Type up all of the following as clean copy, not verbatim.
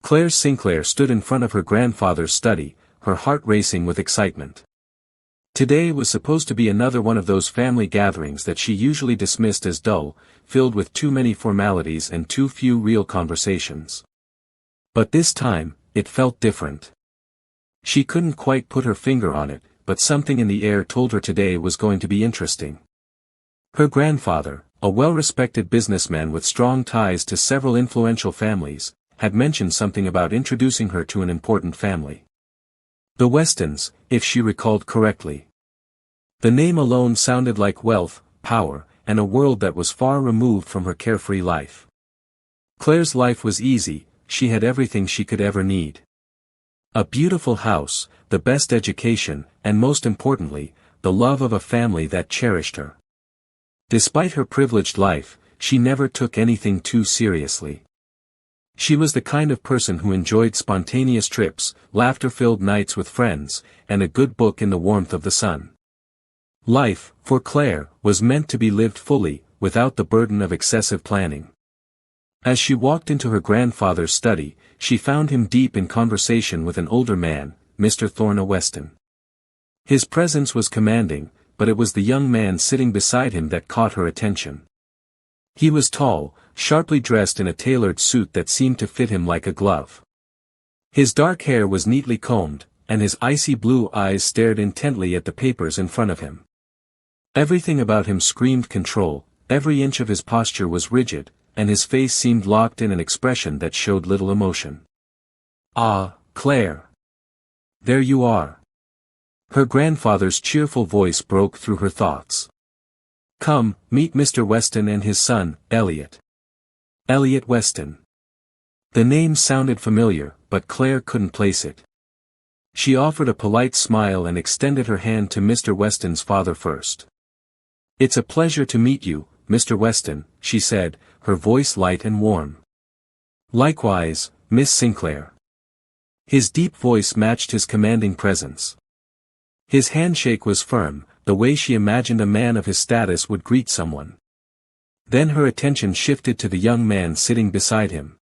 Claire Sinclair stood in front of her grandfather's study, her heart racing with excitement. Today was supposed to be another one of those family gatherings that she usually dismissed as dull, filled with too many formalities and too few real conversations. But this time, it felt different. She couldn't quite put her finger on it, but something in the air told her today was going to be interesting. Her grandfather, a well-respected businessman with strong ties to several influential families, had mentioned something about introducing her to an important family. The Westons, if she recalled correctly. The name alone sounded like wealth, power, and a world that was far removed from her carefree life. Claire's life was easy, she had everything she could ever need. A beautiful house, the best education, and most importantly, the love of a family that cherished her. Despite her privileged life, she never took anything too seriously. She was the kind of person who enjoyed spontaneous trips, laughter-filled nights with friends, and a good book in the warmth of the sun. Life, for Claire, was meant to be lived fully, without the burden of excessive planning. As she walked into her grandfather's study, she found him deep in conversation with an older man, Mr. Thorne Weston. His presence was commanding, but it was the young man sitting beside him that caught her attention. He was tall, sharply dressed in a tailored suit that seemed to fit him like a glove. His dark hair was neatly combed, and his icy blue eyes stared intently at the papers in front of him. Everything about him screamed control, every inch of his posture was rigid, and his face seemed locked in an expression that showed little emotion. "Ah, Claire! There you are." Her grandfather's cheerful voice broke through her thoughts. "Come, meet Mr. Weston and his son, Elliot." Elliot Weston. The name sounded familiar, but Claire couldn't place it. She offered a polite smile and extended her hand to Mr. Weston's father first. "It's a pleasure to meet you, Mr. Weston," she said, her voice light and warm. "Likewise, Miss Sinclair." His deep voice matched his commanding presence. His handshake was firm, the way she imagined a man of his status would greet someone. Then her attention shifted to the young man sitting beside him.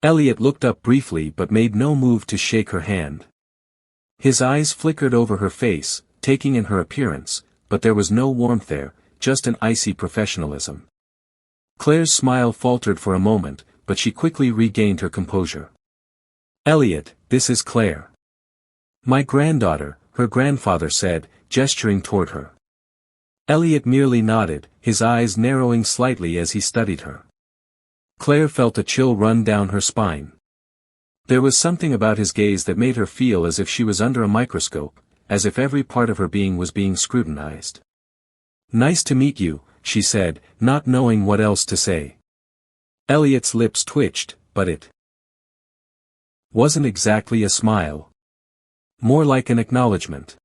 Elliot looked up briefly but made no move to shake her hand. His eyes flickered over her face, taking in her appearance, but there was no warmth there, just an icy professionalism. Claire's smile faltered for a moment, but she quickly regained her composure. "Elliot, this is Claire." "My granddaughter," her grandfather said, gesturing toward her. Elliot merely nodded, his eyes narrowing slightly as he studied her. Claire felt a chill run down her spine. There was something about his gaze that made her feel as if she was under a microscope, as if every part of her being was being scrutinized. "Nice to meet you," she said, not knowing what else to say. Elliot's lips twitched, but it wasn't exactly a smile. More like an acknowledgement.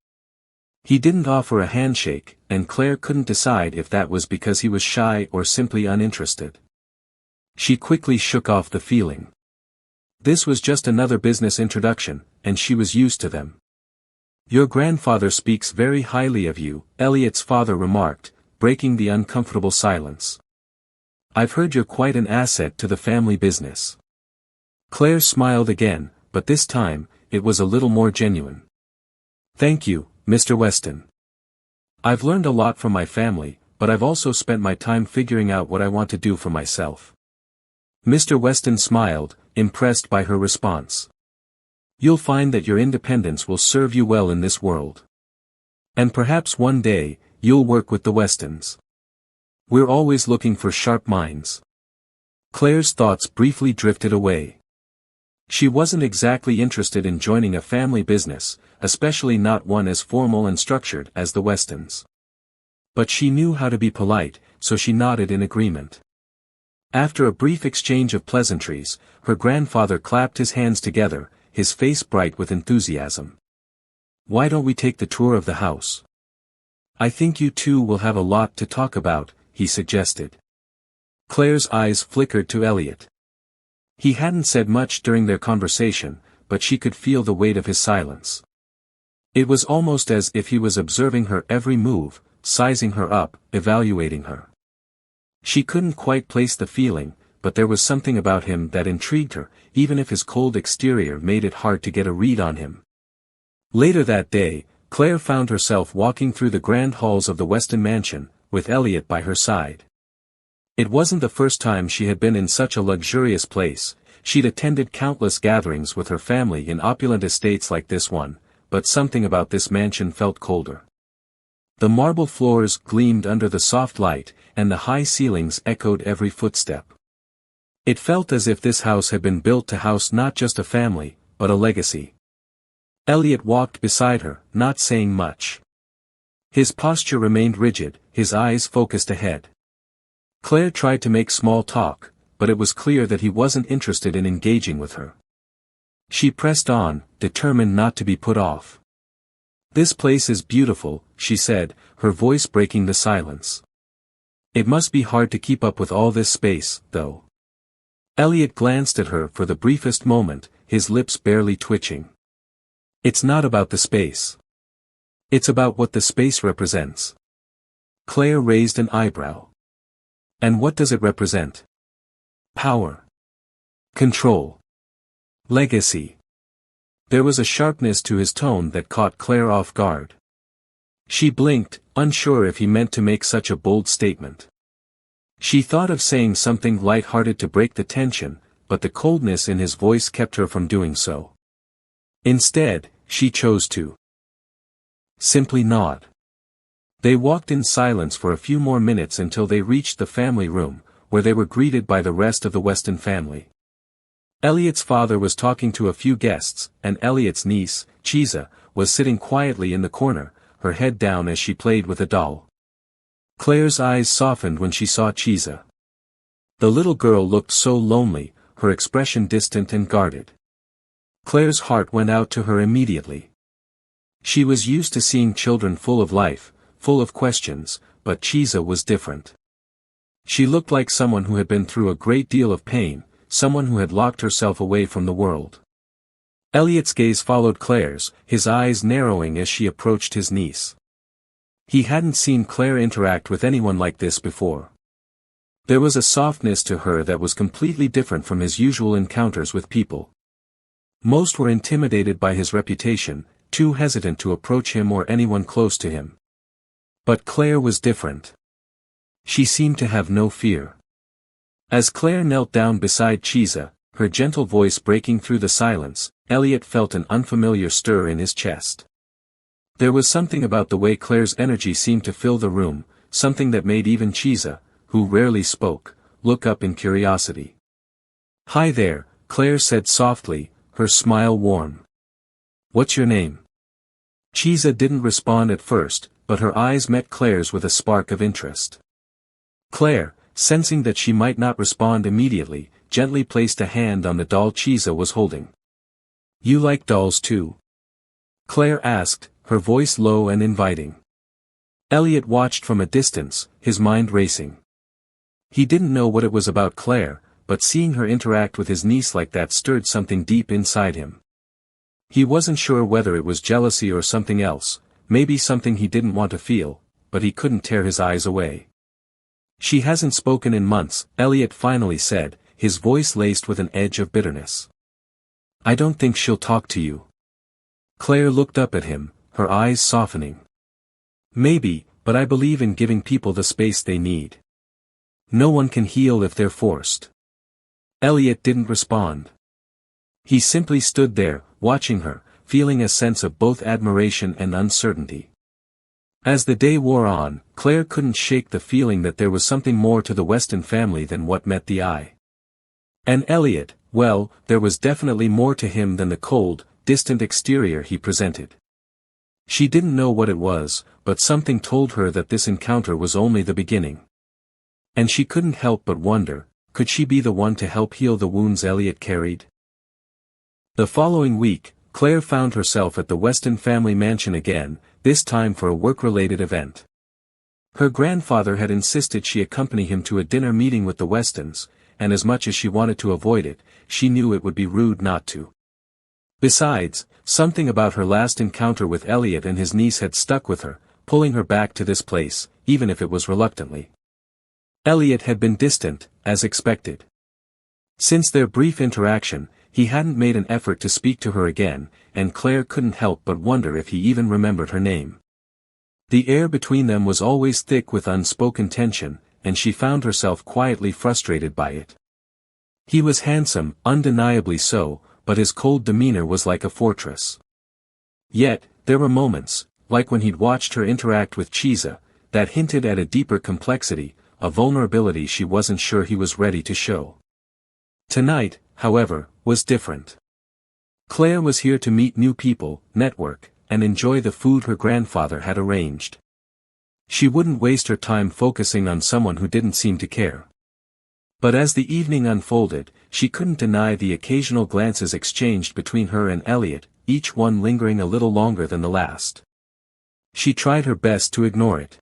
He didn't offer a handshake, and Claire couldn't decide if that was because he was shy or simply uninterested. She quickly shook off the feeling. This was just another business introduction, and she was used to them. "Your grandfather speaks very highly of you," Elliot's father remarked, breaking the uncomfortable silence. "I've heard you're quite an asset to the family business." Claire smiled again, but this time, it was a little more genuine. "Thank you, Mr. Weston. I've learned a lot from my family, but I've also spent my time figuring out what I want to do for myself." Mr. Weston smiled, impressed by her response. "You'll find that your independence will serve you well in this world. And perhaps one day, you'll work with the Westons. We're always looking for sharp minds." Claire's thoughts briefly drifted away. She wasn't exactly interested in joining a family business, especially not one as formal and structured as the Westons. But she knew how to be polite, so she nodded in agreement. After a brief exchange of pleasantries, her grandfather clapped his hands together, his face bright with enthusiasm. "Why don't we take the tour of the house? I think you two will have a lot to talk about," he suggested. Claire's eyes flickered to Elliot. He hadn't said much during their conversation, but she could feel the weight of his silence. It was almost as if he was observing her every move, sizing her up, evaluating her. She couldn't quite place the feeling, but there was something about him that intrigued her, even if his cold exterior made it hard to get a read on him. Later that day, Claire found herself walking through the grand halls of the Weston mansion, with Elliot by her side. It wasn't the first time she had been in such a luxurious place. She'd attended countless gatherings with her family in opulent estates like this one, but something about this mansion felt colder. The marble floors gleamed under the soft light, and the high ceilings echoed every footstep. It felt as if this house had been built to house not just a family, but a legacy. Elliot walked beside her, not saying much. His posture remained rigid, his eyes focused ahead. Claire tried to make small talk, but it was clear that he wasn't interested in engaging with her. She pressed on, determined not to be put off. "This place is beautiful," she said, her voice breaking the silence. "It must be hard to keep up with all this space, though." Elliot glanced at her for the briefest moment, his lips barely twitching. "It's not about the space. It's about what the space represents." Claire raised an eyebrow. "And what does it represent?" "Power. Control. Legacy." There was a sharpness to his tone that caught Claire off guard. She blinked, unsure if he meant to make such a bold statement. She thought of saying something light-hearted to break the tension, but the coldness in his voice kept her from doing so. Instead, she chose to simply nod. They walked in silence for a few more minutes until they reached the family room, where they were greeted by the rest of the Weston family. Elliot's father was talking to a few guests, and Elliot's niece, Chiza, was sitting quietly in the corner, her head down as she played with a doll. Claire's eyes softened when she saw Chiza. The little girl looked so lonely, her expression distant and guarded. Claire's heart went out to her immediately. She was used to seeing children full of life, full of questions, but Chiza was different. She looked like someone who had been through a great deal of pain, someone who had locked herself away from the world. Elliot's gaze followed Claire's, his eyes narrowing as she approached his niece. He hadn't seen Claire interact with anyone like this before. There was a softness to her that was completely different from his usual encounters with people. Most were intimidated by his reputation, too hesitant to approach him or anyone close to him. But Claire was different. She seemed to have no fear. As Claire knelt down beside Chiza, her gentle voice breaking through the silence, Elliot felt an unfamiliar stir in his chest. There was something about the way Claire's energy seemed to fill the room, something that made even Chiza, who rarely spoke, look up in curiosity. "Hi there," Claire said softly, her smile warm. "What's your name?" Chiza didn't respond at first, but her eyes met Claire's with a spark of interest. Claire, sensing that she might not respond immediately, gently placed a hand on the doll Chiza was holding. "You like dolls too?" Claire asked, her voice low and inviting. Elliot watched from a distance, his mind racing. He didn't know what it was about Claire, but seeing her interact with his niece like that stirred something deep inside him. He wasn't sure whether it was jealousy or something else, maybe something he didn't want to feel, but he couldn't tear his eyes away. "She hasn't spoken in months," Elliot finally said, his voice laced with an edge of bitterness. "I don't think she'll talk to you." Claire looked up at him, her eyes softening. "Maybe, but I believe in giving people the space they need. No one can heal if they're forced." Elliot didn't respond. He simply stood there, watching her, feeling a sense of both admiration and uncertainty. As the day wore on, Claire couldn't shake the feeling that there was something more to the Weston family than what met the eye. And Elliot, well, there was definitely more to him than the cold, distant exterior he presented. She didn't know what it was, but something told her that this encounter was only the beginning. And she couldn't help but wonder, could she be the one to help heal the wounds Elliot carried? The following week, Claire found herself at the Weston family mansion again, this time for a work-related event. Her grandfather had insisted she accompany him to a dinner meeting with the Westons, and as much as she wanted to avoid it, she knew it would be rude not to. Besides, something about her last encounter with Elliot and his niece had stuck with her, pulling her back to this place, even if it was reluctantly. Elliot had been distant, as expected. Since their brief interaction, he hadn't made an effort to speak to her again, and Claire couldn't help but wonder if he even remembered her name. The air between them was always thick with unspoken tension, and she found herself quietly frustrated by it. He was handsome, undeniably so, but his cold demeanor was like a fortress. Yet, there were moments, like when he'd watched her interact with Chiza, that hinted at a deeper complexity, a vulnerability she wasn't sure he was ready to show. Tonight, however, was different. Claire was here to meet new people, network, and enjoy the food her grandfather had arranged. She wouldn't waste her time focusing on someone who didn't seem to care. But as the evening unfolded, she couldn't deny the occasional glances exchanged between her and Elliot, each one lingering a little longer than the last. She tried her best to ignore it.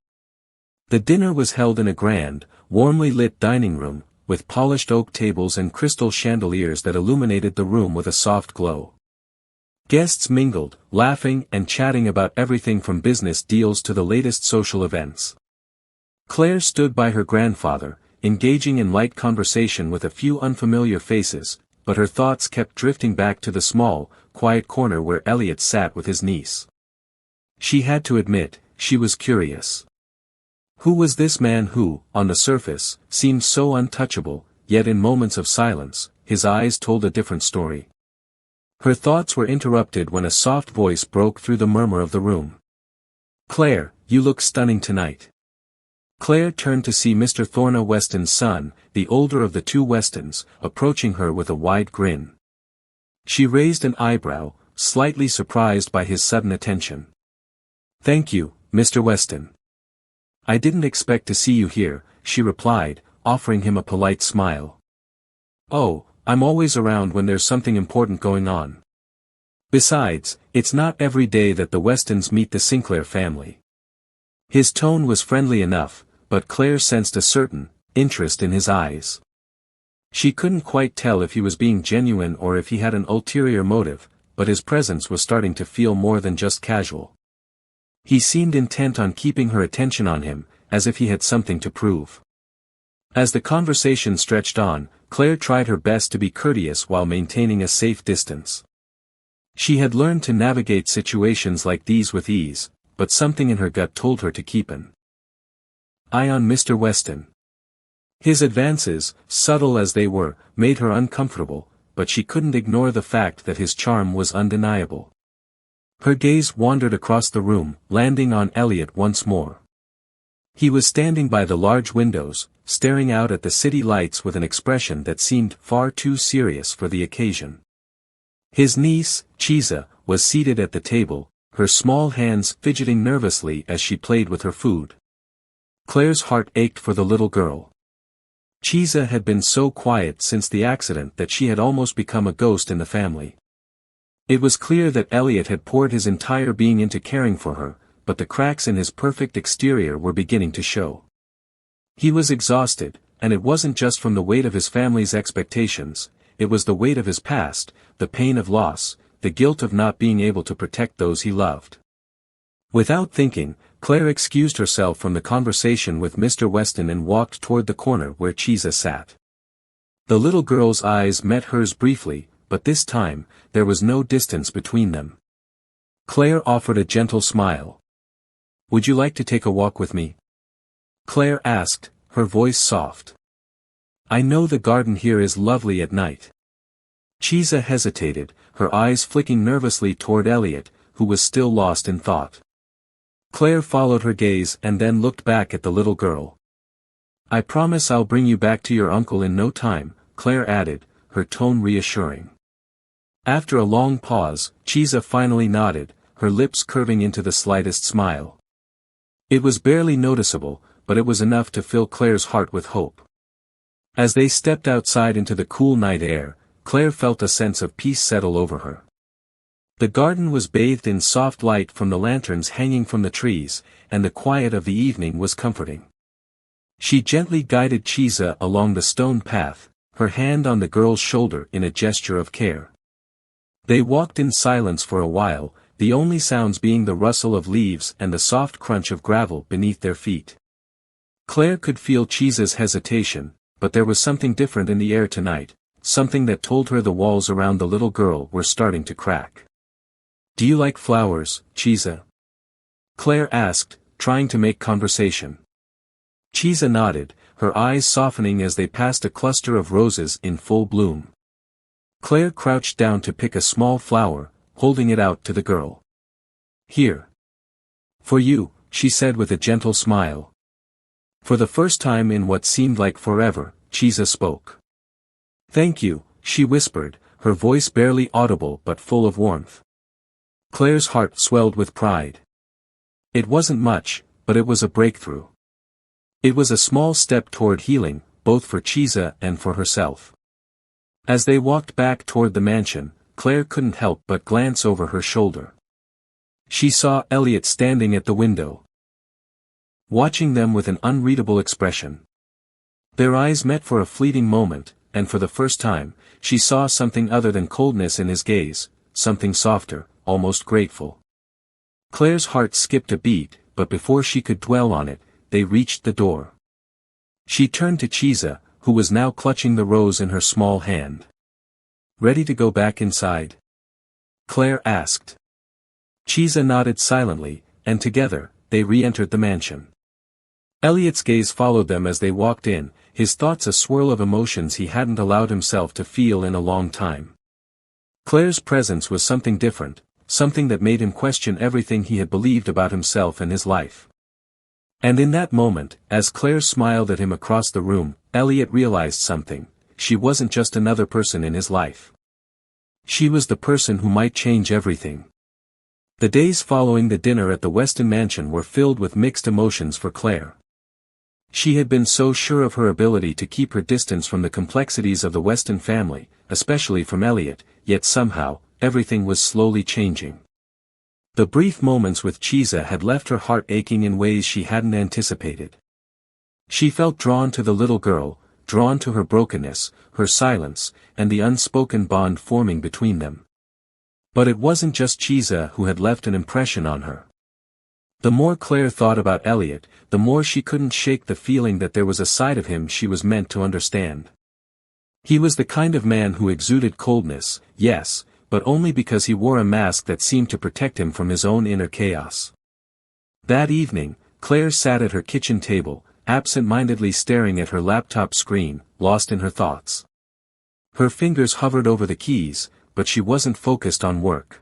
The dinner was held in a grand, warmly lit dining room, with polished oak tables and crystal chandeliers that illuminated the room with a soft glow. Guests mingled, laughing and chatting about everything from business deals to the latest social events. Claire stood by her grandfather, engaging in light conversation with a few unfamiliar faces, but her thoughts kept drifting back to the small, quiet corner where Elliot sat with his niece. She had to admit, she was curious. Who was this man who, on the surface, seemed so untouchable, yet in moments of silence, his eyes told a different story? Her thoughts were interrupted when a soft voice broke through the murmur of the room. "Claire, you look stunning tonight." Claire turned to see Mr. Thorna Weston's son, the older of the two Westons, approaching her with a wide grin. She raised an eyebrow, slightly surprised by his sudden attention. "Thank you, Mr. Weston. I didn't expect to see you here," she replied, offering him a polite smile. "Oh, I'm always around when there's something important going on. Besides, it's not every day that the Westons meet the Sinclair family." His tone was friendly enough, but Claire sensed a certain interest in his eyes. She couldn't quite tell if he was being genuine or if he had an ulterior motive, but his presence was starting to feel more than just casual. He seemed intent on keeping her attention on him, as if he had something to prove. As the conversation stretched on, Claire tried her best to be courteous while maintaining a safe distance. She had learned to navigate situations like these with ease, but something in her gut told her to keep an eye on Mr. Weston. His advances, subtle as they were, made her uncomfortable, but she couldn't ignore the fact that his charm was undeniable. Her gaze wandered across the room, landing on Elliot once more. He was standing by the large windows, staring out at the city lights with an expression that seemed far too serious for the occasion. His niece, Chiza, was seated at the table, her small hands fidgeting nervously as she played with her food. Claire's heart ached for the little girl. Chiza had been so quiet since the accident that she had almost become a ghost in the family. It was clear that Elliot had poured his entire being into caring for her, but the cracks in his perfect exterior were beginning to show. He was exhausted, and it wasn't just from the weight of his family's expectations, it was the weight of his past, the pain of loss, the guilt of not being able to protect those he loved. Without thinking, Claire excused herself from the conversation with Mr. Weston and walked toward the corner where Chiza sat. The little girl's eyes met hers briefly, but this time, there was no distance between them. Claire offered a gentle smile. "Would you like to take a walk with me?" Claire asked, her voice soft. "I know the garden here is lovely at night." Chiza hesitated, her eyes flicking nervously toward Elliot, who was still lost in thought. Claire followed her gaze and then looked back at the little girl. "I promise I'll bring you back to your uncle in no time," Claire added, her tone reassuring. After a long pause, Chiza finally nodded, her lips curving into the slightest smile. It was barely noticeable, but it was enough to fill Claire's heart with hope. As they stepped outside into the cool night air, Claire felt a sense of peace settle over her. The garden was bathed in soft light from the lanterns hanging from the trees, and the quiet of the evening was comforting. She gently guided Chiza along the stone path, her hand on the girl's shoulder in a gesture of care. They walked in silence for a while, the only sounds being the rustle of leaves and the soft crunch of gravel beneath their feet. Claire could feel Chiza's hesitation, but there was something different in the air tonight, something that told her the walls around the little girl were starting to crack. "Do you like flowers, Chiza?" Claire asked, trying to make conversation. Chiza nodded, her eyes softening as they passed a cluster of roses in full bloom. Claire crouched down to pick a small flower, holding it out to the girl. "Here. For you," she said with a gentle smile. For the first time in what seemed like forever, Chiza spoke. "Thank you," she whispered, her voice barely audible but full of warmth. Claire's heart swelled with pride. It wasn't much, but it was a breakthrough. It was a small step toward healing, both for Chiza and for herself. As they walked back toward the mansion, Claire couldn't help but glance over her shoulder. She saw Elliot standing at the window, watching them with an unreadable expression. Their eyes met for a fleeting moment, and for the first time, she saw something other than coldness in his gaze, something softer, almost grateful. Claire's heart skipped a beat, but before she could dwell on it, they reached the door. She turned to Chiza, who was now clutching the rose in her small hand. "Ready to go back inside?" Claire asked. Chiza nodded silently, and together, they re-entered the mansion. Elliot's gaze followed them as they walked in, his thoughts a swirl of emotions he hadn't allowed himself to feel in a long time. Claire's presence was something different, something that made him question everything he had believed about himself and his life. And in that moment, as Claire smiled at him across the room, Elliot realized something: she wasn't just another person in his life. She was the person who might change everything. The days following the dinner at the Weston mansion were filled with mixed emotions for Claire. She had been so sure of her ability to keep her distance from the complexities of the Weston family, especially from Elliot, yet somehow, everything was slowly changing. The brief moments with Chiza had left her heart aching in ways she hadn't anticipated. She felt drawn to the little girl, drawn to her brokenness, her silence, and the unspoken bond forming between them. But it wasn't just Chiza who had left an impression on her. The more Claire thought about Elliot, the more she couldn't shake the feeling that there was a side of him she was meant to understand. He was the kind of man who exuded coldness, yes, but only because he wore a mask that seemed to protect him from his own inner chaos. That evening, Claire sat at her kitchen table, absent-mindedly staring at her laptop screen, lost in her thoughts. Her fingers hovered over the keys, but she wasn't focused on work.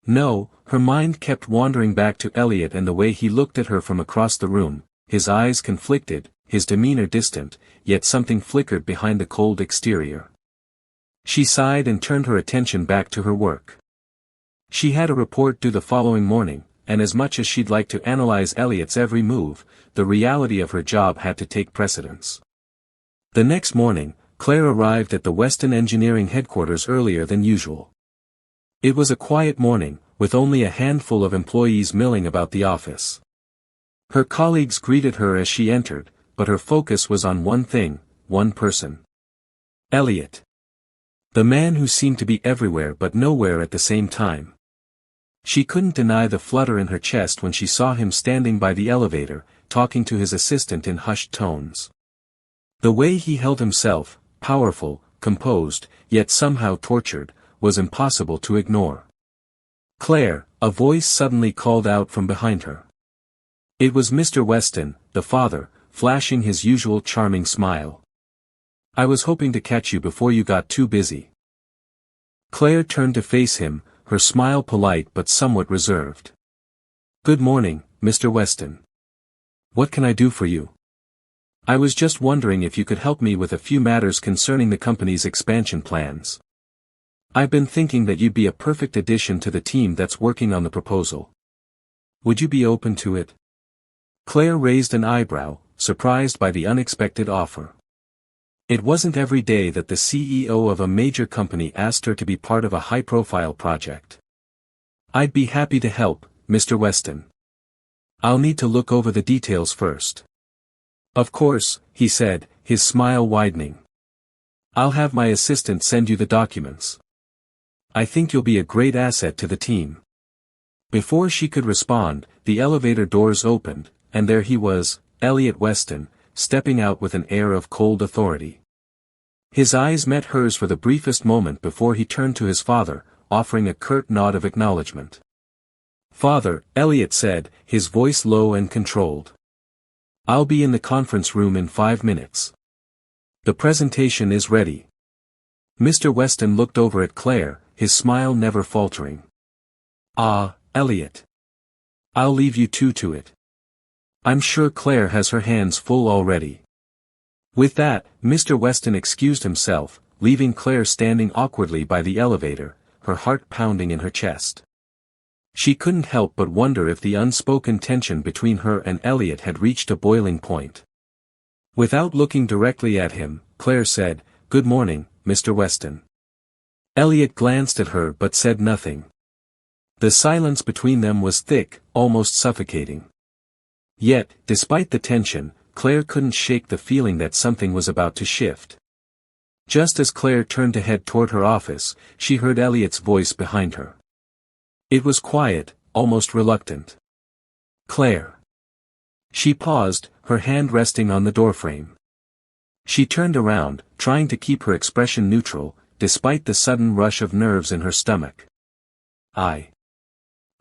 No, her mind kept wandering back to Elliot and the way he looked at her from across the room, his eyes conflicted, his demeanor distant, yet something flickered behind the cold exterior. She sighed and turned her attention back to her work. She had a report due the following morning, and as much as she'd like to analyze Elliot's every move, the reality of her job had to take precedence. The next morning, Claire arrived at the Weston Engineering headquarters earlier than usual. It was a quiet morning, with only a handful of employees milling about the office. Her colleagues greeted her as she entered, but her focus was on one thing, one person. Elliot. The man who seemed to be everywhere but nowhere at the same time. She couldn't deny the flutter in her chest when she saw him standing by the elevator, talking to his assistant in hushed tones. The way he held himself, powerful, composed, yet somehow tortured, was impossible to ignore. "Claire," a voice suddenly called out from behind her. It was Mr. Weston, the father, flashing his usual charming smile. "I was hoping to catch you before you got too busy." Claire turned to face him, her smile polite but somewhat reserved. "Good morning, Mr. Weston. What can I do for you?" "I was just wondering if you could help me with a few matters concerning the company's expansion plans. I've been thinking that you'd be a perfect addition to the team that's working on the proposal. Would you be open to it?" Claire raised an eyebrow, surprised by the unexpected offer. It wasn't every day that the CEO of a major company asked her to be part of a high-profile project. "I'd be happy to help, Mr. Weston. I'll need to look over the details first." "Of course," he said, his smile widening. "I'll have my assistant send you the documents. I think you'll be a great asset to the team." Before she could respond, the elevator doors opened, and there he was, Elliot Weston, stepping out with an air of cold authority. His eyes met hers for the briefest moment before he turned to his father, offering a curt nod of acknowledgement. "Father," Elliot said, his voice low and controlled. "I'll be in the conference room in 5 minutes. The presentation is ready." Mr. Weston looked over at Claire, his smile never faltering. "Ah, Elliot. I'll leave you two to it. I'm sure Claire has her hands full already." With that, Mr. Weston excused himself, leaving Claire standing awkwardly by the elevator, her heart pounding in her chest. She couldn't help but wonder if the unspoken tension between her and Elliot had reached a boiling point. Without looking directly at him, Claire said, "Good morning, Mr. Weston." Elliot glanced at her but said nothing. The silence between them was thick, almost suffocating. Yet, despite the tension, Claire couldn't shake the feeling that something was about to shift. Just as Claire turned to head toward her office, she heard Elliot's voice behind her. It was quiet, almost reluctant. "Claire." She paused, her hand resting on the doorframe. She turned around, trying to keep her expression neutral, despite the sudden rush of nerves in her stomach. I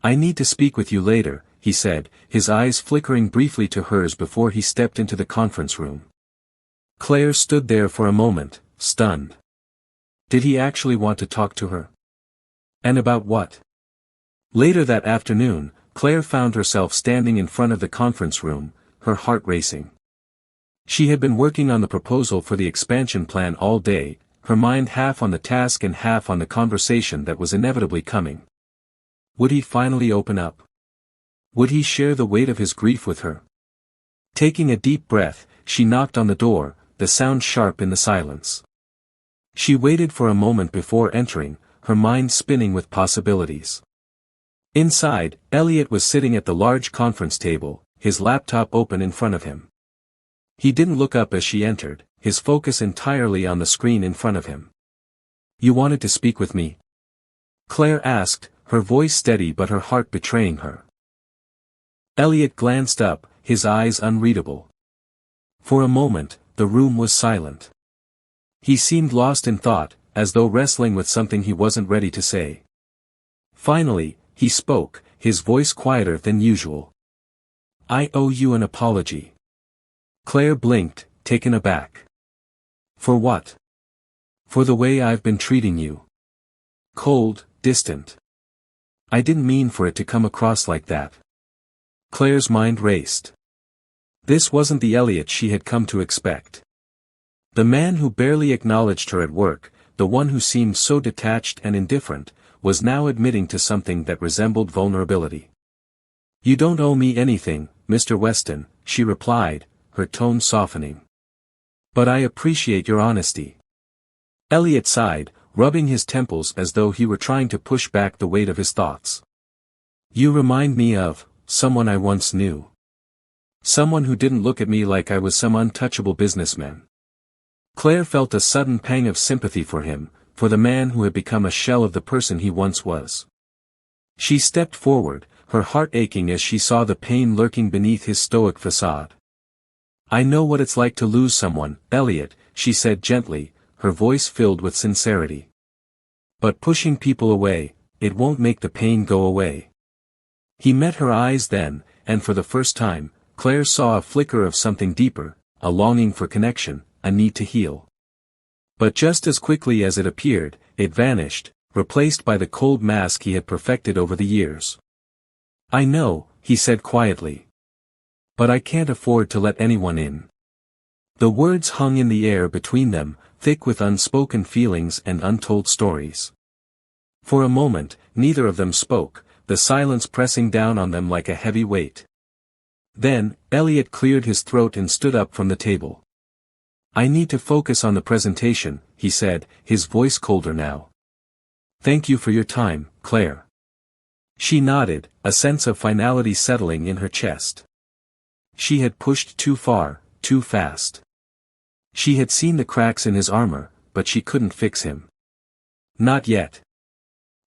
need to speak with you later," he said, his eyes flickering briefly to hers before he stepped into the conference room. Claire stood there for a moment, stunned. Did he actually want to talk to her? And about what? Later that afternoon, Claire found herself standing in front of the conference room, her heart racing. She had been working on the proposal for the expansion plan all day, her mind half on the task and half on the conversation that was inevitably coming. Would he finally open up? Would he share the weight of his grief with her? Taking a deep breath, she knocked on the door, the sound sharp in the silence. She waited for a moment before entering, her mind spinning with possibilities. Inside, Elliot was sitting at the large conference table, his laptop open in front of him. He didn't look up as she entered, his focus entirely on the screen in front of him. "You wanted to speak with me?" Claire asked, her voice steady but her heart betraying her. Elliot glanced up, his eyes unreadable. For a moment, the room was silent. He seemed lost in thought, as though wrestling with something he wasn't ready to say. Finally, he spoke, his voice quieter than usual. "I owe you an apology." Claire blinked, taken aback. "For what?" "For the way I've been treating you. Cold, distant. I didn't mean for it to come across like that." Claire's mind raced. This wasn't the Elliot she had come to expect. The man who barely acknowledged her at work, the one who seemed so detached and indifferent, was now admitting to something that resembled vulnerability. "You don't owe me anything, Mr. Weston," she replied, her tone softening. "But I appreciate your honesty." Elliot sighed, rubbing his temples as though he were trying to push back the weight of his thoughts. "You remind me of someone I once knew. Someone who didn't look at me like I was some untouchable businessman." Claire felt a sudden pang of sympathy for him, for the man who had become a shell of the person he once was. She stepped forward, her heart aching as she saw the pain lurking beneath his stoic facade. "I know what it's like to lose someone, Elliot," she said gently, her voice filled with sincerity. "But pushing people away, it won't make the pain go away." He met her eyes then, and for the first time, Claire saw a flicker of something deeper, a longing for connection, a need to heal. But just as quickly as it appeared, it vanished, replaced by the cold mask he had perfected over the years. "I know," he said quietly. "But I can't afford to let anyone in." The words hung in the air between them, thick with unspoken feelings and untold stories. For a moment, neither of them spoke, the silence pressing down on them like a heavy weight. Then, Elliot cleared his throat and stood up from the table. "I need to focus on the presentation," he said, his voice colder now. "Thank you for your time, Claire." She nodded, a sense of finality settling in her chest. She had pushed too far, too fast. She had seen the cracks in his armor, but she couldn't fix him. Not yet.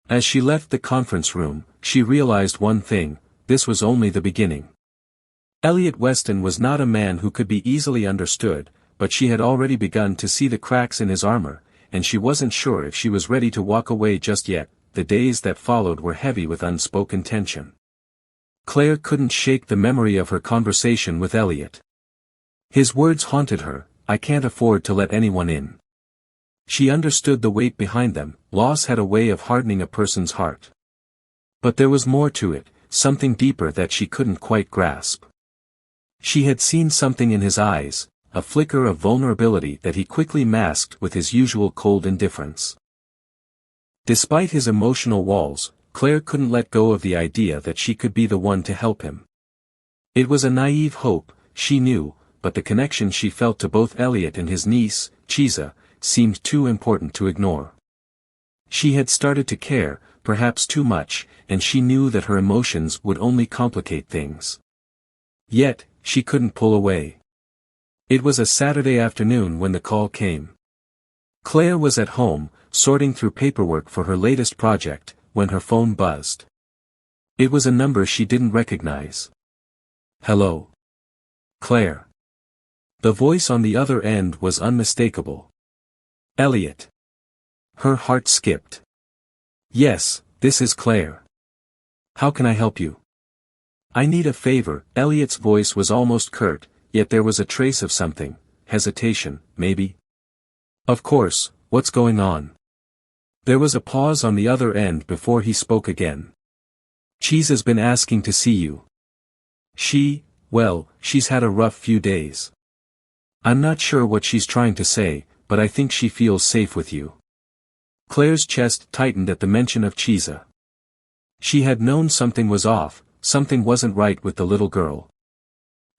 As she left the conference room, she realized one thing: this was only the beginning. Elliot Weston was not a man who could be easily understood, but she had already begun to see the cracks in his armor, and she wasn't sure if she was ready to walk away just yet. The days that followed were heavy with unspoken tension. Claire couldn't shake the memory of her conversation with Elliot. His words haunted her, "I can't afford to let anyone in." She understood the weight behind them. Loss had a way of hardening a person's heart. But there was more to it, something deeper that she couldn't quite grasp. She had seen something in his eyes, a flicker of vulnerability that he quickly masked with his usual cold indifference. Despite his emotional walls, Claire couldn't let go of the idea that she could be the one to help him. It was a naive hope, she knew, but the connection she felt to both Elliot and his niece, Chiza, seemed too important to ignore. She had started to care, perhaps too much, and she knew that her emotions would only complicate things. Yet, she couldn't pull away. It was a Saturday afternoon when the call came. Claire was at home, sorting through paperwork for her latest project, when her phone buzzed. It was a number she didn't recognize. "Hello? Claire." The voice on the other end was unmistakable. "Elliot." Her heart skipped. "Yes, this is Claire. How can I help you?" "I need a favor." Elliot's voice was almost curt, yet there was a trace of something, hesitation, maybe. "Of course, what's going on?" There was a pause on the other end before he spoke again. "Chiza's been asking to see you. She's had a rough few days. I'm not sure what she's trying to say, but I think she feels safe with you." Claire's chest tightened at the mention of Chiza. She had known something was off, something wasn't right with the little girl.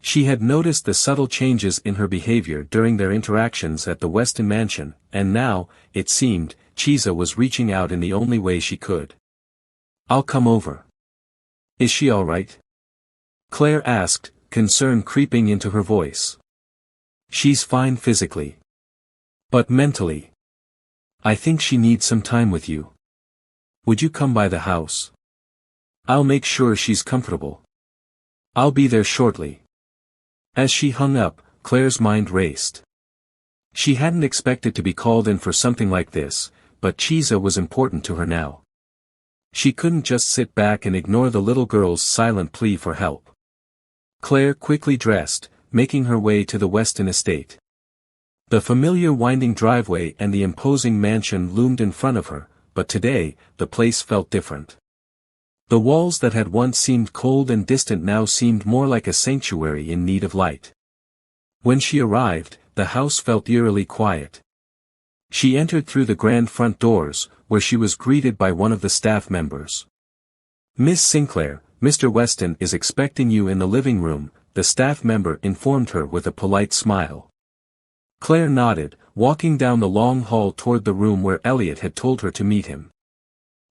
She had noticed the subtle changes in her behavior during their interactions at the Weston mansion, and now, it seemed, Chiza was reaching out in the only way she could. "I'll come over." "Is she all right?" Claire asked, concern creeping into her voice. "She's fine physically. But mentally. I think she needs some time with you. Would you come by the house? I'll make sure she's comfortable. I'll be there shortly." As she hung up, Claire's mind raced. She hadn't expected to be called in for something like this, but Chiza was important to her now. She couldn't just sit back and ignore the little girl's silent plea for help. Claire quickly dressed, making her way to the Weston estate. The familiar winding driveway and the imposing mansion loomed in front of her, but today, the place felt different. The walls that had once seemed cold and distant now seemed more like a sanctuary in need of light. When she arrived, the house felt eerily quiet. She entered through the grand front doors, where she was greeted by one of the staff members. "Miss Sinclair, Mr. Weston is expecting you in the living room," the staff member informed her with a polite smile. Claire nodded, walking down the long hall toward the room where Elliot had told her to meet him.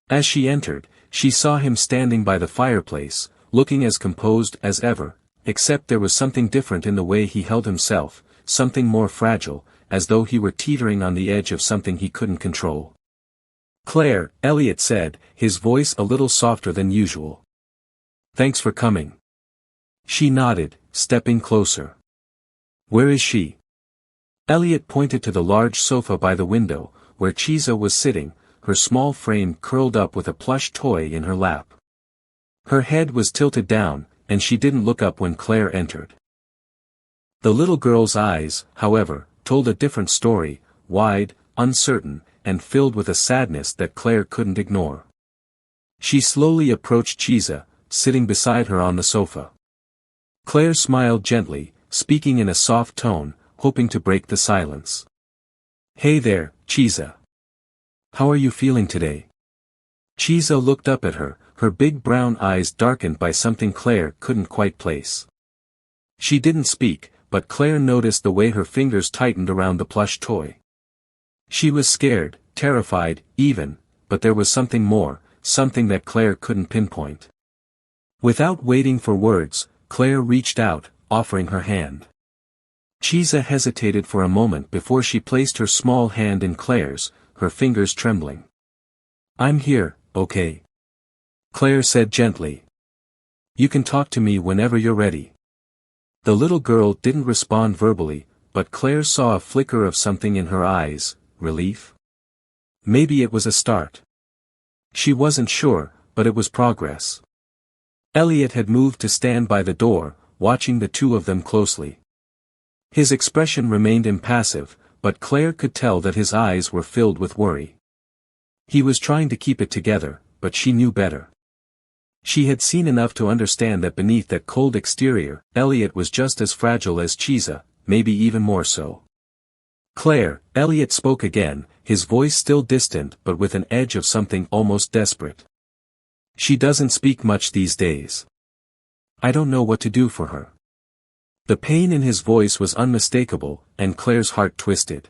As she entered, she saw him standing by the fireplace, looking as composed as ever, except there was something different in the way he held himself, something more fragile, as though he were teetering on the edge of something he couldn't control. "Claire," Elliot said, his voice a little softer than usual. "Thanks for coming." She nodded, stepping closer. "Where is she?" Elliot pointed to the large sofa by the window, where Chiza was sitting, her small frame curled up with a plush toy in her lap. Her head was tilted down, and she didn't look up when Claire entered. The little girl's eyes, however, told a different story, wide, uncertain, and filled with a sadness that Claire couldn't ignore. She slowly approached Chiza, sitting beside her on the sofa. Claire smiled gently, speaking in a soft tone, hoping to break the silence. "Hey there, Chiza. How are you feeling today?" Chiza looked up at her, her big brown eyes darkened by something Claire couldn't quite place. She didn't speak, but Claire noticed the way her fingers tightened around the plush toy. She was scared, terrified, even, but there was something more, something that Claire couldn't pinpoint. Without waiting for words, Claire reached out, offering her hand. Chiza hesitated for a moment before she placed her small hand in Claire's, her fingers trembling. "I'm here, okay?" Claire said gently. "You can talk to me whenever you're ready." The little girl didn't respond verbally, but Claire saw a flicker of something in her eyes. Relief? Maybe it was a start. She wasn't sure, but it was progress. Elliot had moved to stand by the door, watching the two of them closely. His expression remained impassive, but Claire could tell that his eyes were filled with worry. He was trying to keep it together, but she knew better. She had seen enough to understand that beneath that cold exterior, Elliot was just as fragile as Chiza, maybe even more so. "Claire," Elliot spoke again, his voice still distant but with an edge of something almost desperate. "She doesn't speak much these days. I don't know what to do for her." The pain in his voice was unmistakable, and Claire's heart twisted.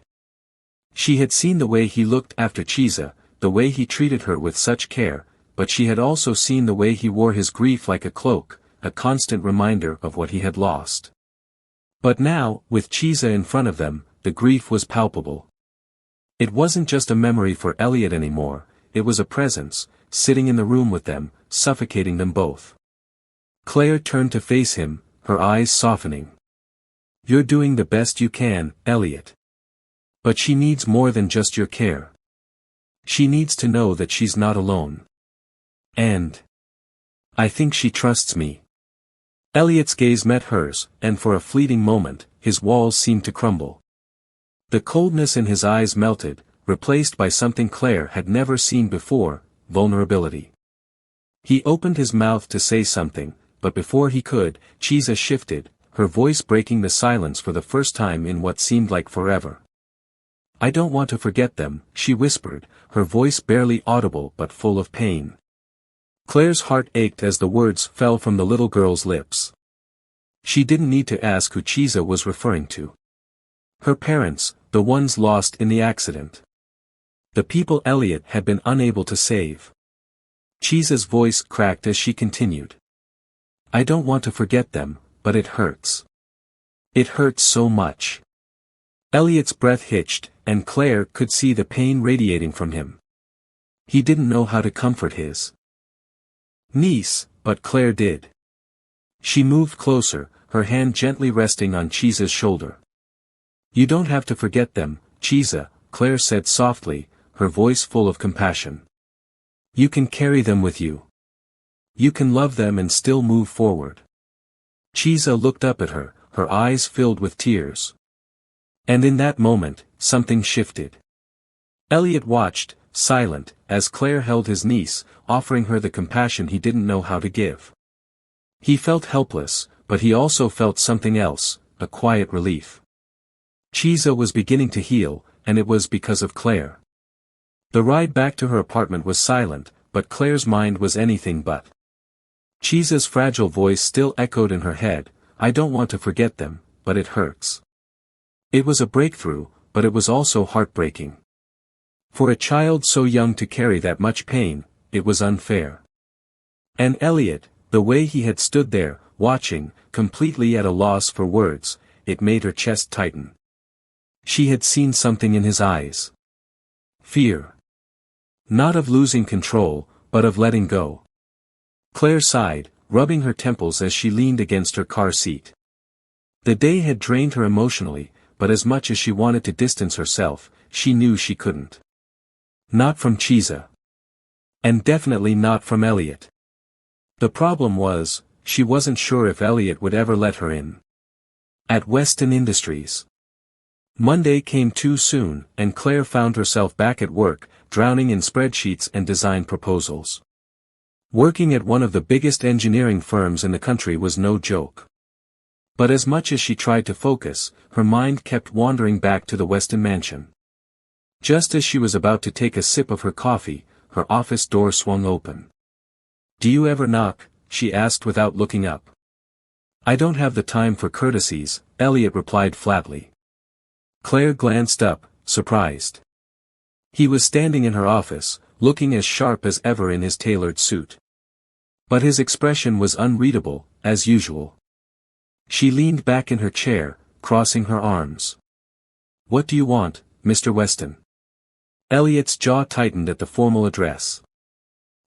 She had seen the way he looked after Chiza, the way he treated her with such care, but she had also seen the way he wore his grief like a cloak, a constant reminder of what he had lost. But now, with Chiza in front of them, the grief was palpable. It wasn't just a memory for Elliot anymore, it was a presence, sitting in the room with them, suffocating them both. Claire turned to face him, her eyes softening. "You're doing the best you can, Elliot. But she needs more than just your care. She needs to know that she's not alone. And I think she trusts me." Elliot's gaze met hers, and for a fleeting moment, his walls seemed to crumble. The coldness in his eyes melted, replaced by something Claire had never seen before, vulnerability. He opened his mouth to say something, but before he could, Chiza shifted, her voice breaking the silence for the first time in what seemed like forever. "I don't want to forget them," she whispered, her voice barely audible but full of pain. Claire's heart ached as the words fell from the little girl's lips. She didn't need to ask who Chiza was referring to. Her parents, the ones lost in the accident. The people Elliot had been unable to save. Chiza's voice cracked as she continued. "I don't want to forget them, but it hurts. It hurts so much." Elliot's breath hitched, and Claire could see the pain radiating from him. He didn't know how to comfort his niece, but Claire did. She moved closer, her hand gently resting on Chiza's shoulder. "You don't have to forget them, Chiza," Claire said softly, her voice full of compassion. "You can carry them with you. You can love them and still move forward." Chiza looked up at her, her eyes filled with tears. And in that moment, something shifted. Elliot watched, silent, as Claire held his niece, offering her the compassion he didn't know how to give. He felt helpless, but he also felt something else, a quiet relief. Chiza was beginning to heal, and it was because of Claire. The ride back to her apartment was silent, but Claire's mind was anything but. Chiza's fragile voice still echoed in her head, "I don't want to forget them, but it hurts." It was a breakthrough, but it was also heartbreaking. For a child so young to carry that much pain, it was unfair. And Elliot, the way he had stood there, watching, completely at a loss for words, it made her chest tighten. She had seen something in his eyes. Fear. Not of losing control, but of letting go. Claire sighed, rubbing her temples as she leaned against her car seat. The day had drained her emotionally, but as much as she wanted to distance herself, she knew she couldn't. Not from Chiza. And definitely not from Elliot. The problem was, she wasn't sure if Elliot would ever let her in. At Weston Industries. Monday came too soon, and Claire found herself back at work, drowning in spreadsheets and design proposals. Working at one of the biggest engineering firms in the country was no joke. But as much as she tried to focus, her mind kept wandering back to the Weston mansion. Just as she was about to take a sip of her coffee, her office door swung open. "Do you ever knock?" she asked without looking up. "I don't have the time for courtesies," Elliot replied flatly. Claire glanced up, surprised. He was standing in her office, looking as sharp as ever in his tailored suit. But his expression was unreadable, as usual. She leaned back in her chair, crossing her arms. "What do you want, Mr. Weston?" Elliot's jaw tightened at the formal address.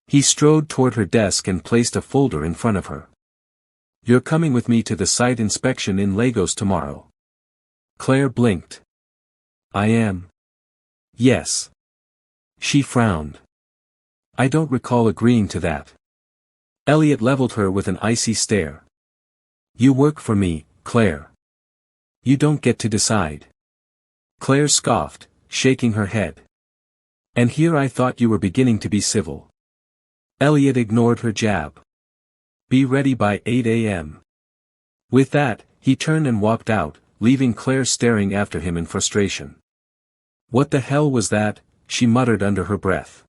He strode toward her desk and placed a folder in front of her. "You're coming with me to the site inspection in Lagos tomorrow. Claire blinked. I am. Yes. She frowned. I don't recall agreeing to that. Elliot leveled her with an icy stare. You work for me, Claire. You don't get to decide. Claire scoffed, shaking her head. And here I thought you were beginning to be civil. Elliot ignored her jab. Be ready by 8 a.m. With that, he turned and walked out, leaving Claire staring after him in frustration. What the hell was that? She muttered under her breath.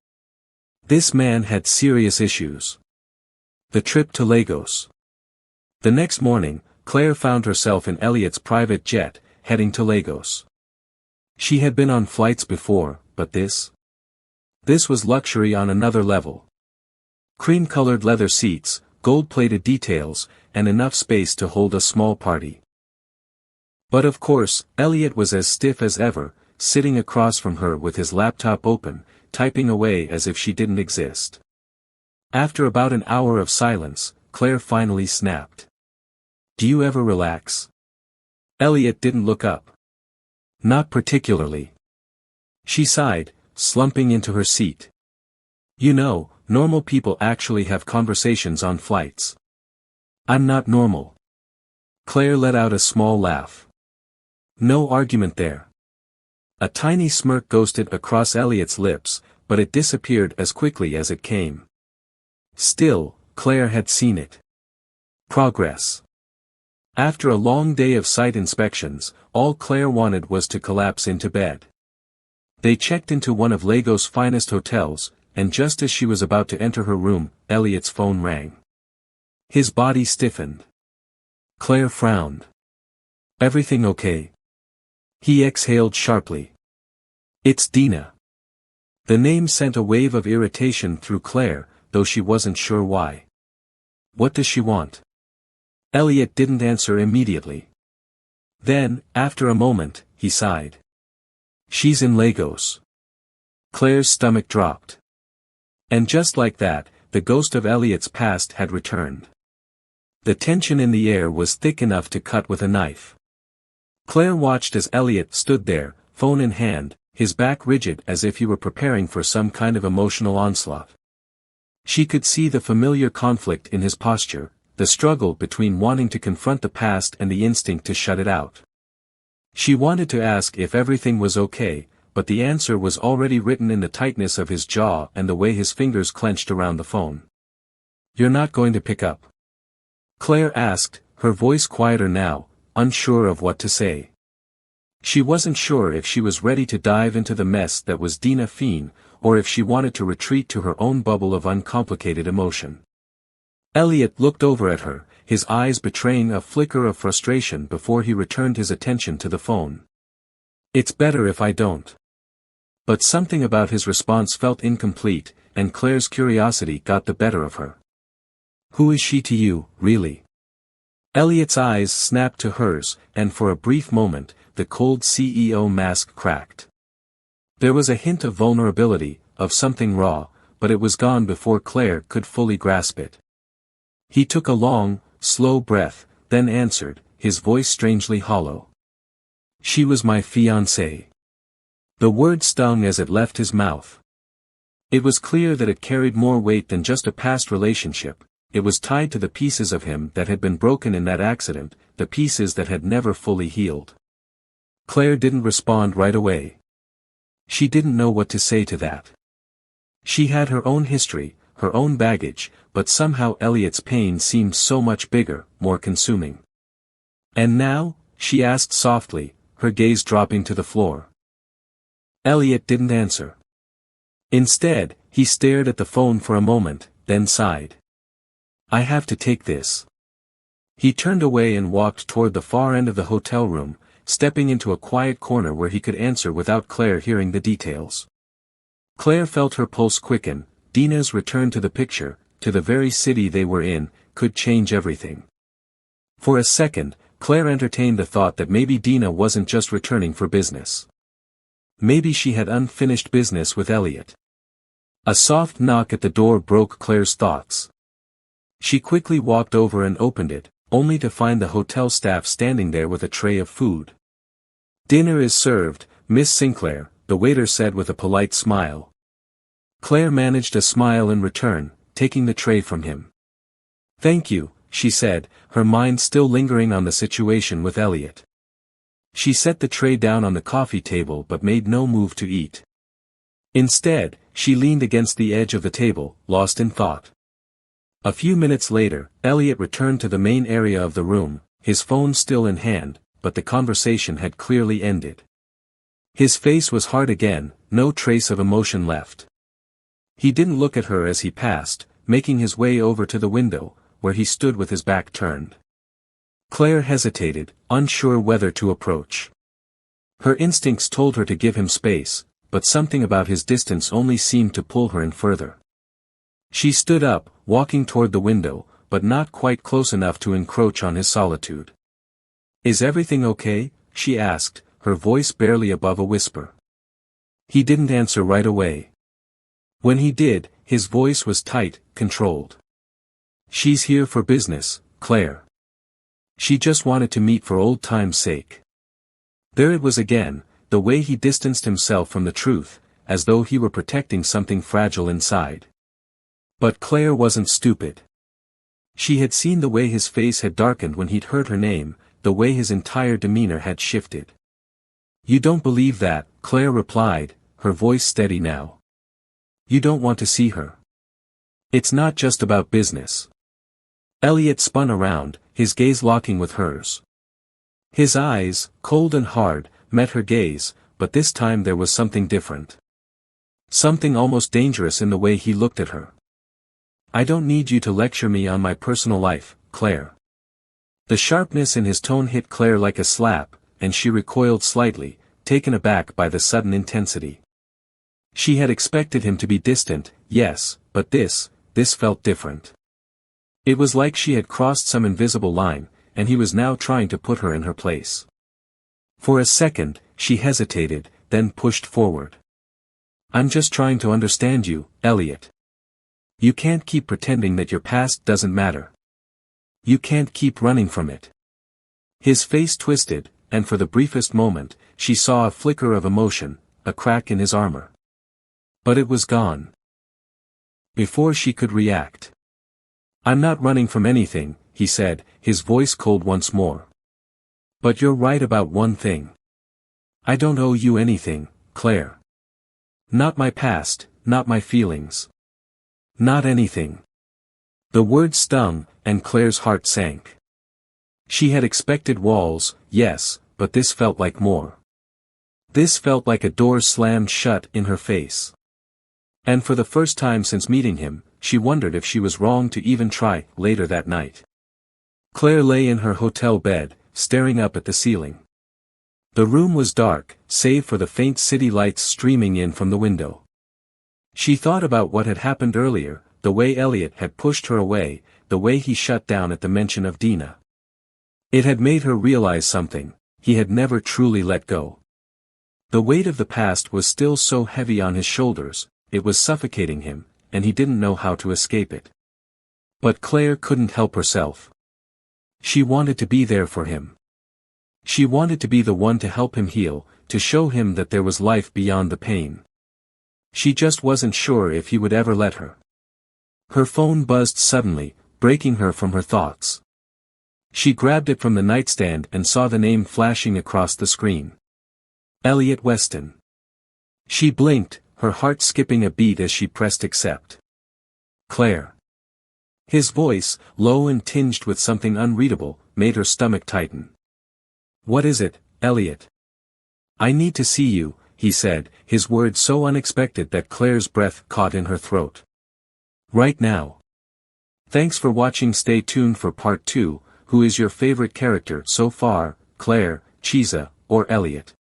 This man had serious issues. The trip to Lagos. The next morning, Claire found herself in Elliot's private jet, heading to Lagos. She had been on flights before, but this was luxury on another level. Cream-colored leather seats, gold-plated details, and enough space to hold a small party. But of course, Elliot was as stiff as ever, sitting across from her with his laptop open, typing away as if she didn't exist. After about an hour of silence, Claire finally snapped. Do you ever relax? Elliot didn't look up. Not particularly. She sighed, slumping into her seat. You know, normal people actually have conversations on flights. I'm not normal. Claire let out a small laugh. No argument there. A tiny smirk ghosted across Elliot's lips, but it disappeared as quickly as it came. Still, Claire had seen it. Progress. After a long day of site inspections, all Claire wanted was to collapse into bed. They checked into one of Lagos' finest hotels, and just as she was about to enter her room, Elliot's phone rang. His body stiffened. Claire frowned. Everything okay? He exhaled sharply. It's Dina. The name sent a wave of irritation through Claire, though she wasn't sure why. What does she want? Elliot didn't answer immediately. Then, after a moment, he sighed. She's in Lagos. Claire's stomach dropped. And just like that, the ghost of Elliot's past had returned. The tension in the air was thick enough to cut with a knife. Claire watched as Elliot stood there, phone in hand, his back rigid as if he were preparing for some kind of emotional onslaught. She could see the familiar conflict in his posture, the struggle between wanting to confront the past and the instinct to shut it out. She wanted to ask if everything was okay, but the answer was already written in the tightness of his jaw and the way his fingers clenched around the phone. You're not going to pick up? Claire asked, her voice quieter now, unsure of what to say. She wasn't sure if she was ready to dive into the mess that was Dina Fien, or if she wanted to retreat to her own bubble of uncomplicated emotion. Elliot looked over at her, his eyes betraying a flicker of frustration before he returned his attention to the phone. It's better if I don't. But something about his response felt incomplete, and Claire's curiosity got the better of her. Who is she to you, really? Elliot's eyes snapped to hers, and for a brief moment, the cold CEO mask cracked. There was a hint of vulnerability, of something raw, but it was gone before Claire could fully grasp it. He took a long, slow breath, then answered, his voice strangely hollow. She was my fiancée. The word stung as it left his mouth. It was clear that it carried more weight than just a past relationship. It was tied to the pieces of him that had been broken in that accident, the pieces that had never fully healed. Claire didn't respond right away. She didn't know what to say to that. She had her own history, her own baggage, but somehow Elliot's pain seemed so much bigger, more consuming. And now? She asked softly, her gaze dropping to the floor. Elliot didn't answer. Instead, he stared at the phone for a moment, then sighed. I have to take this. He turned away and walked toward the far end of the hotel room, stepping into a quiet corner where he could answer without Claire hearing the details. Claire felt her pulse quicken. Dina's return to the picture, to the very city they were in, could change everything. For a second, Claire entertained the thought that maybe Dina wasn't just returning for business. Maybe she had unfinished business with Elliot. A soft knock at the door broke Claire's thoughts. She quickly walked over and opened it, only to find the hotel staff standing there with a tray of food. Dinner is served, Miss Sinclair, the waiter said with a polite smile. Claire managed a smile in return, taking the tray from him. Thank you, she said, her mind still lingering on the situation with Elliot. She set the tray down on the coffee table but made no move to eat. Instead, she leaned against the edge of the table, lost in thought. A few minutes later, Elliot returned to the main area of the room, his phone still in hand, but the conversation had clearly ended. His face was hard again, no trace of emotion left. He didn't look at her as he passed, making his way over to the window, where he stood with his back turned. Claire hesitated, unsure whether to approach. Her instincts told her to give him space, but something about his distance only seemed to pull her in further. She stood up, walking toward the window, but not quite close enough to encroach on his solitude. Is everything okay? She asked, her voice barely above a whisper. He didn't answer right away. When he did, his voice was tight, controlled. She's here for business, Claire. She just wanted to meet for old time's sake. There it was again, the way he distanced himself from the truth, as though he were protecting something fragile inside. But Claire wasn't stupid. She had seen the way his face had darkened when he'd heard her name, the way his entire demeanor had shifted. You don't believe that, Claire replied, her voice steady now. You don't want to see her. It's not just about business. Elliot spun around, his gaze locking with hers. His eyes, cold and hard, met her gaze, but this time there was something different. Something almost dangerous in the way he looked at her. I don't need you to lecture me on my personal life, Claire. The sharpness in his tone hit Claire like a slap, and she recoiled slightly, taken aback by the sudden intensity. She had expected him to be distant, yes, but this felt different. It was like she had crossed some invisible line, and he was now trying to put her in her place. For a second, she hesitated, then pushed forward. I'm just trying to understand you, Elliot. You can't keep pretending that your past doesn't matter. You can't keep running from it. His face twisted, and for the briefest moment, she saw a flicker of emotion, a crack in his armor. But it was gone. Before she could react. I'm not running from anything, he said, his voice cold once more. But you're right about one thing. I don't owe you anything, Claire. Not my past, not my feelings. Not anything. The word stung, and Claire's heart sank. She had expected walls, yes, but this felt like more. This felt like a door slammed shut in her face. And for the first time since meeting him, she wondered if she was wrong to even try. Later that night, Claire lay in her hotel bed, staring up at the ceiling. The room was dark, save for the faint city lights streaming in from the window. She thought about what had happened earlier, the way Elliot had pushed her away, the way he shut down at the mention of Dina. It had made her realize something: he had never truly let go. The weight of the past was still so heavy on his shoulders, it was suffocating him, and he didn't know how to escape it. But Claire couldn't help herself. She wanted to be there for him. She wanted to be the one to help him heal, to show him that there was life beyond the pain. She just wasn't sure if he would ever let her. Her phone buzzed suddenly, breaking her from her thoughts. She grabbed it from the nightstand and saw the name flashing across the screen. Elliot Weston. She blinked, her heart skipping a beat as she pressed accept. Claire. His voice, low and tinged with something unreadable, made her stomach tighten. What is it, Elliot? I need to see you, he said, his words so unexpected that Claire's breath caught in her throat. Right now. Thanks for watching. Stay tuned for part 2. Who is your favorite character so far, Claire, Chiza, or Elliot?